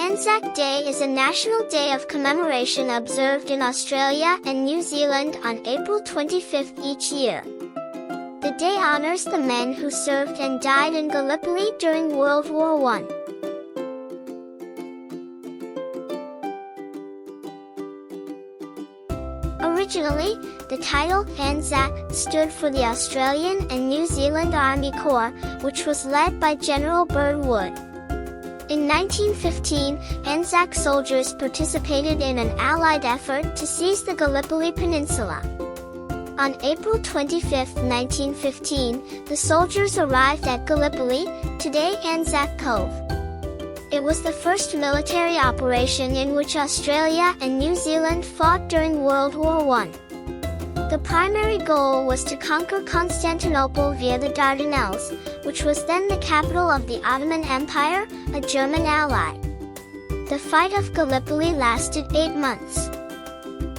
Anzac Day is a national day of commemoration observed in Australia and New Zealand on April 25 each year. The day honors the men who served and died in Gallipoli during World War I. Originally, the title Anzac stood for the Australian and New Zealand Army Corps, which was led by General Birdwood. In 1915, Anzac soldiers participated in an Allied effort to seize the Gallipoli Peninsula. On April 25, 1915, the soldiers arrived at Gallipoli, today Anzac Cove. It was the first military operation in which Australia and New Zealand fought during World War I. The primary goal was to conquer Constantinople via the Dardanelles, which was then the capital of the Ottoman Empire, a German ally. The fight of Gallipoli lasted 8 months.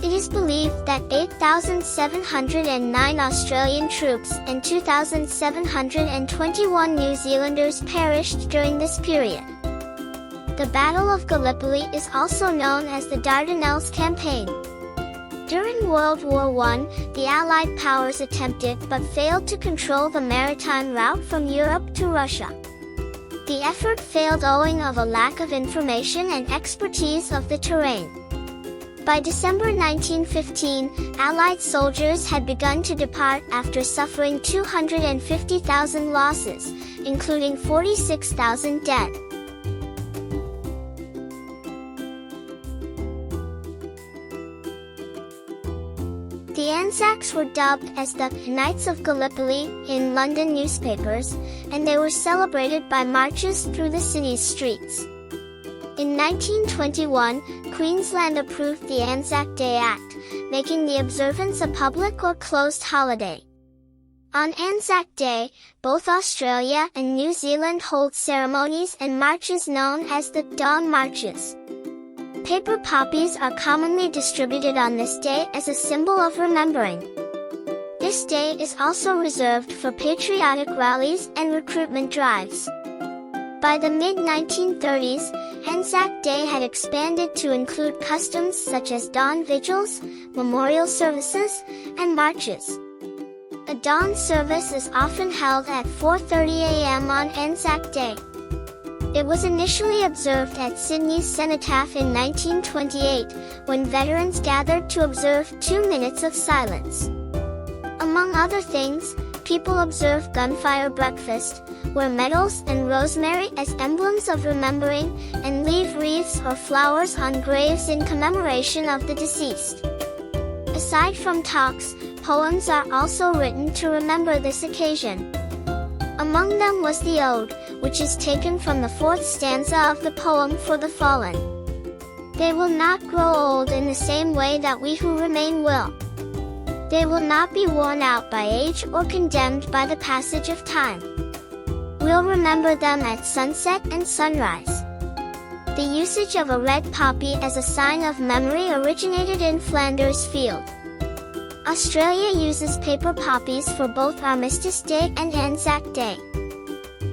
It is believed that 8,709 Australian troops and 2,721 New Zealanders perished during this period. The Battle of Gallipoli is also known as the Dardanelles Campaign. During World War I, the Allied powers attempted but failed to control the maritime route from Europe to Russia. The effort failed owing of a lack of information and expertise of the terrain. By December 1915, Allied soldiers had begun to depart after suffering 250,000 losses, including 46,000 dead. The Anzacs were dubbed as the Knights of Gallipoli in London newspapers, and they were celebrated by marches through the city's streets. In 1921, Queensland approved the Anzac Day Act, making the observance a public or closed holiday. On Anzac Day, both Australia and New Zealand hold ceremonies and marches known as the Dawn Marches. Paper poppies are commonly distributed on this day as a symbol of remembering. This day is also reserved for patriotic rallies and recruitment drives. By the mid-1930s, Anzac Day had expanded to include customs such as dawn vigils, memorial services, and marches. A dawn service is often held at 4:30 a.m. on Anzac Day. It was initially observed at Sydney's Cenotaph in 1928, when veterans gathered to observe 2 minutes of silence. Among other things, people observe gunfire breakfast, wear medals and rosemary as emblems of remembering, and leave wreaths or flowers on graves in commemoration of the deceased. Aside from talks, poems are also written to remember this occasion. Among them was the Ode, which is taken from the 4th stanza of the poem For the Fallen. They will not grow old in the same way that we who remain will. They will not be worn out by age or condemned by the passage of time. We'll remember them at sunset and sunrise. The usage of a red poppy as a sign of memory originated in Flanders Field. Australia uses paper poppies for both Armistice Day and Anzac Day.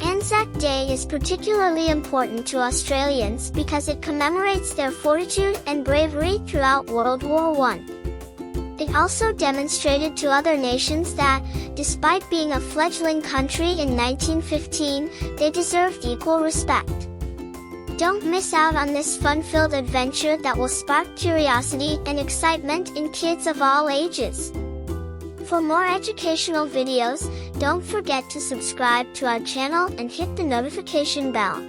Anzac Day is particularly important to Australians because it commemorates their fortitude and bravery throughout World War I. It also demonstrated to other nations that, despite being a fledgling country in 1915, they deserved equal respect. Don't miss out on this fun-filled adventure that will spark curiosity and excitement in kids of all ages. For more educational videos, don't forget to subscribe to our channel and hit the notification bell.